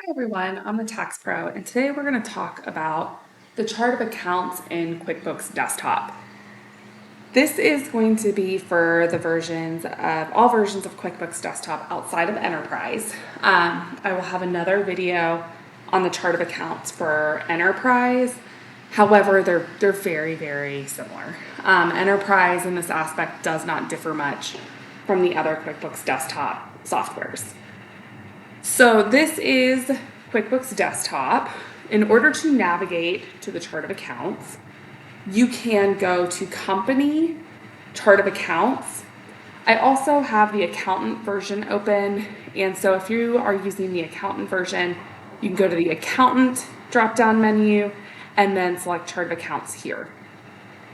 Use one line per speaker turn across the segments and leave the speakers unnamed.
Hi everyone, I'm the Tax Pro, and today we're going to talk about the chart of accounts in QuickBooks Desktop. This is going to be for the all versions of QuickBooks Desktop outside of Enterprise. I will have another video on the chart of accounts for Enterprise. However, they're very, very similar. Enterprise in this aspect does not differ much from the other QuickBooks Desktop softwares. So this is QuickBooks Desktop. In order to navigate to the chart of accounts, you can go to Company, Chart of Accounts. I also have the accountant version open, and so if you are using the accountant version, you can go to the accountant drop-down menu and then select Chart of Accounts here.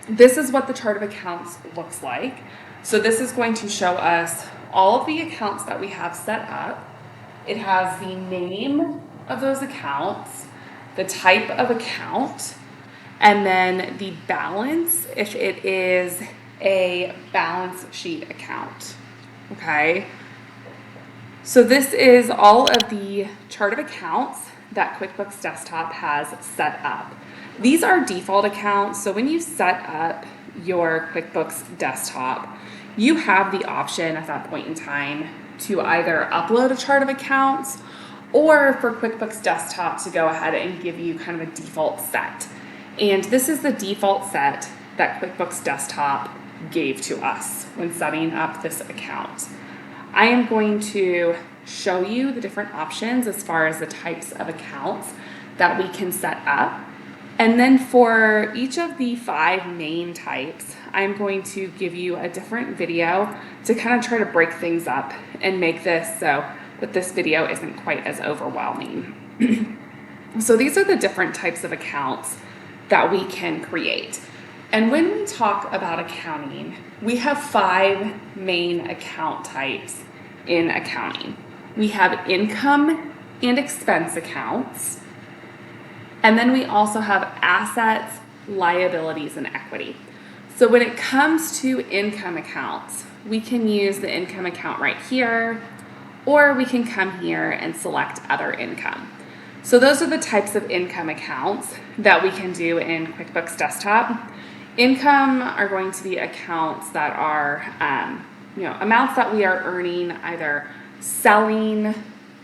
This is what the chart of accounts looks like. So this is going to show us all of the accounts that we have set up. It has the name of those accounts, the type of account, and then the balance if it is a balance sheet account. Okay. So this is all of the chart of accounts that QuickBooks Desktop has set up. These are default accounts. So when you set up your QuickBooks Desktop, you have the option at that point in time to either upload a chart of accounts or for QuickBooks Desktop to go ahead and give you kind of a default set. And this is the default set that QuickBooks Desktop gave to us when setting up this account. I am going to show you the different options as far as the types of accounts that we can set up. And then for each of the 5 main types, I'm going to give you a different video to kind of try to break things up and make this so that this video isn't quite as overwhelming. So these are the different types of accounts that we can create. And when we talk about accounting, we have 5 main account types in accounting. We have income and expense accounts. And then we also have assets, liabilities, and equity. So when it comes to income accounts, we can use the income account right here, or we can come here and select other income. So those are the types of income accounts that we can do in QuickBooks Desktop. Income are going to be accounts that are, amounts that we are earning either selling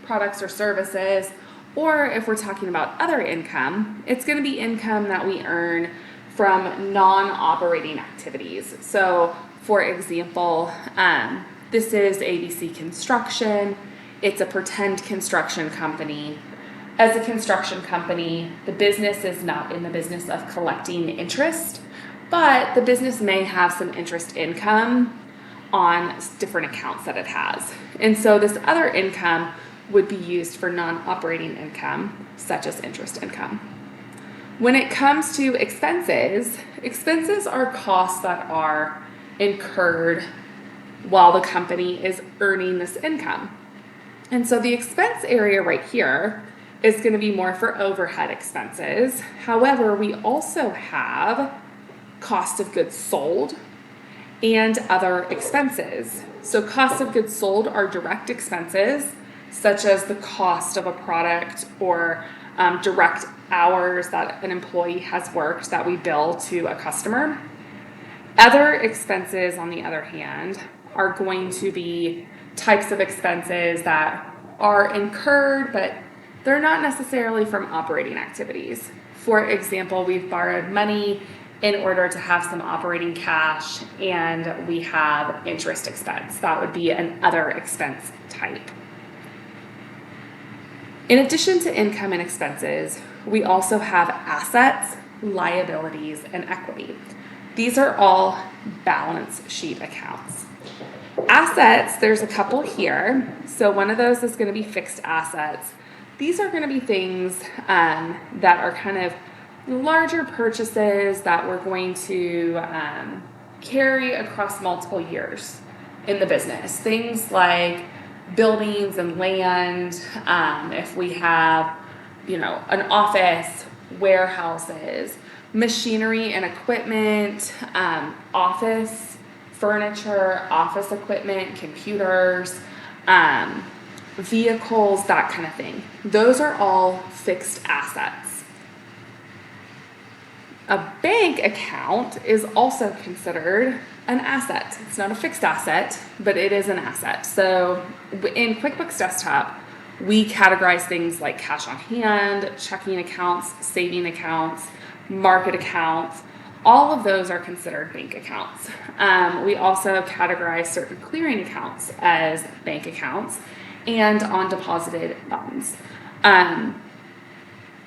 products or services, or if we're talking about other income, it's going to be income that we earn from non-operating activities. So for example, this is ABC Construction. It's a pretend construction company. As a construction company, the business is not in the business of collecting interest, but the business may have some interest income on different accounts that it has. And so this other income would be used for non-operating income, such as interest income. When it comes to expenses, expenses are costs that are incurred while the company is earning this income. And so the expense area right here is going to be more for overhead expenses. However, we also have cost of goods sold and other expenses. So cost of goods sold are direct expenses, such as the cost of a product or direct hours that an employee has worked that we bill to a customer. Other expenses, on the other hand, are going to be types of expenses that are incurred, but they're not necessarily from operating activities. For example, we've borrowed money in order to have some operating cash, and we have interest expense. That would be an other expense type. In addition to income and expenses, we also have assets, liabilities, and equity. These are all balance sheet accounts. Assets, there's a couple here. So one of those is going to be fixed assets. These are going to be things that are kind of larger purchases that we're going to carry across multiple years in the business. Things like buildings and land, if we have, an office, warehouses, machinery and equipment, office furniture, office equipment, computers, vehicles, that kind of thing. Those are all fixed assets. A bank account is also considered an asset. It's not a fixed asset, but it is an asset. So in QuickBooks Desktop, we categorize things like cash on hand, checking accounts, saving accounts, market accounts. All of those are considered bank accounts. We also categorize certain clearing accounts as bank accounts and on deposited funds.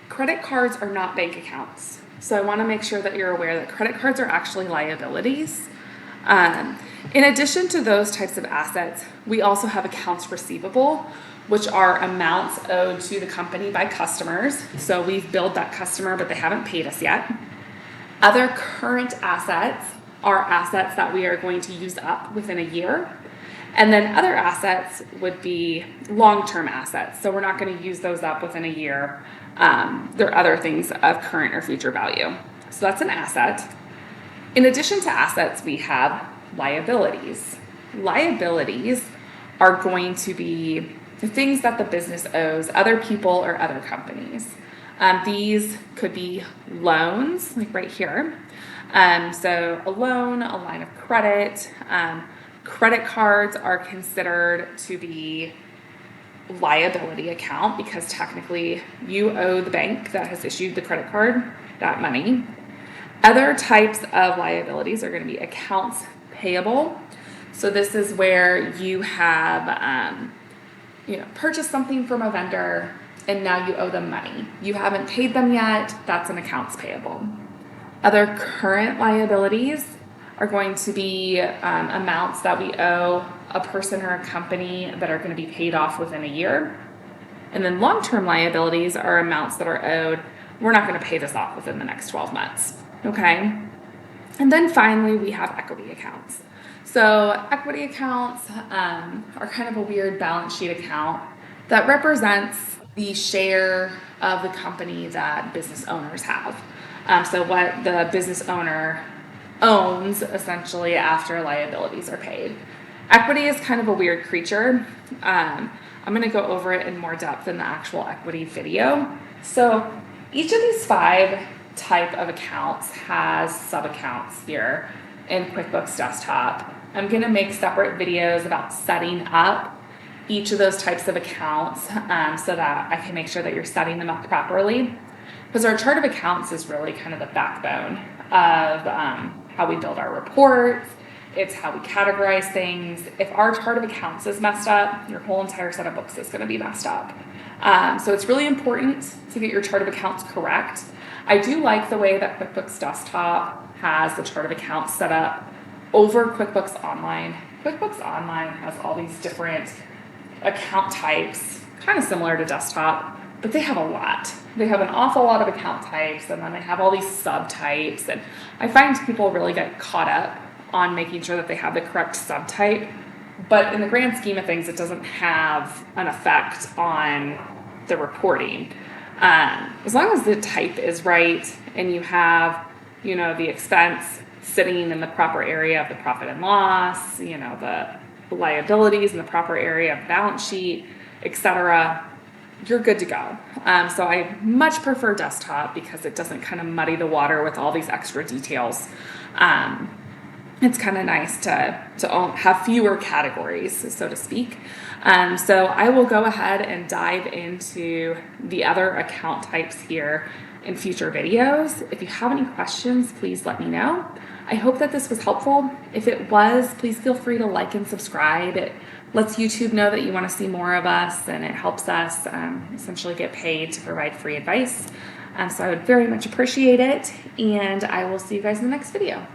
Credit cards are not bank accounts. So I want to make sure that you're aware that credit cards are actually liabilities. In addition to those types of assets, we also have accounts receivable, which are amounts owed to the company by customers. So we've billed that customer, but they haven't paid us yet. Other current assets are assets that we are going to use up within a year. And then other assets would be long-term assets. So we're not going to use those up within a year. There are other things of current or future value. So that's an asset. In addition to assets, we have liabilities. Liabilities are going to be the things that the business owes other people or other companies. These could be loans, like right here. So a loan, a line of credit, credit cards are considered to be liability account because technically you owe the bank that has issued the credit card that money. Other types of liabilities are going to be accounts payable. So this is where you have purchased something from a vendor and now you owe them money. You haven't paid them yet, that's an accounts payable. Other current liabilities are going to be amounts that we owe a person or a company that are going to be paid off within a year. And then long-term liabilities are amounts that are owed, we're not going to pay this off within the next 12 months, okay? And then finally, we have equity accounts. So equity accounts are kind of a weird balance sheet account that represents the share of the company that business owners have. So what the business owner owns essentially after liabilities are paid. Equity is kind of a weird creature. I'm going to go over it in more depth in the actual equity video. So each of these 5 type of accounts has sub-accounts here in QuickBooks Desktop. I'm going to make separate videos about setting up each of those types of accounts so that I can make sure that you're setting them up properly. Because our chart of accounts is really kind of the backbone of how we build our reports. It's how we categorize things. If our chart of accounts is messed up, your whole entire set of books is going to be messed up. So it's really important to get your chart of accounts correct. I do like the way that QuickBooks Desktop has the chart of accounts set up over QuickBooks Online. QuickBooks Online has all these different account types, kind of similar to Desktop, but they have a lot. They have an awful lot of account types, and then they have all these subtypes. And I find people really get caught up on making sure that they have the correct subtype. But in the grand scheme of things, it doesn't have an effect on the reporting. As long as the type is right and you have, the expense sitting in the proper area of the profit and loss, the liabilities in the proper area of the balance sheet, etc., you're good to go. So I much prefer Desktop because it doesn't kind of muddy the water with all these extra details. It's kind of nice to have fewer categories, so to speak. So I will go ahead and dive into the other account types here in future videos. If you have any questions, please let me know. I hope that this was helpful. If it was, please feel free to like and subscribe. It lets YouTube know that you want to see more of us, and it helps us essentially get paid to provide free advice. So I would very much appreciate it, and I will see you guys in the next video.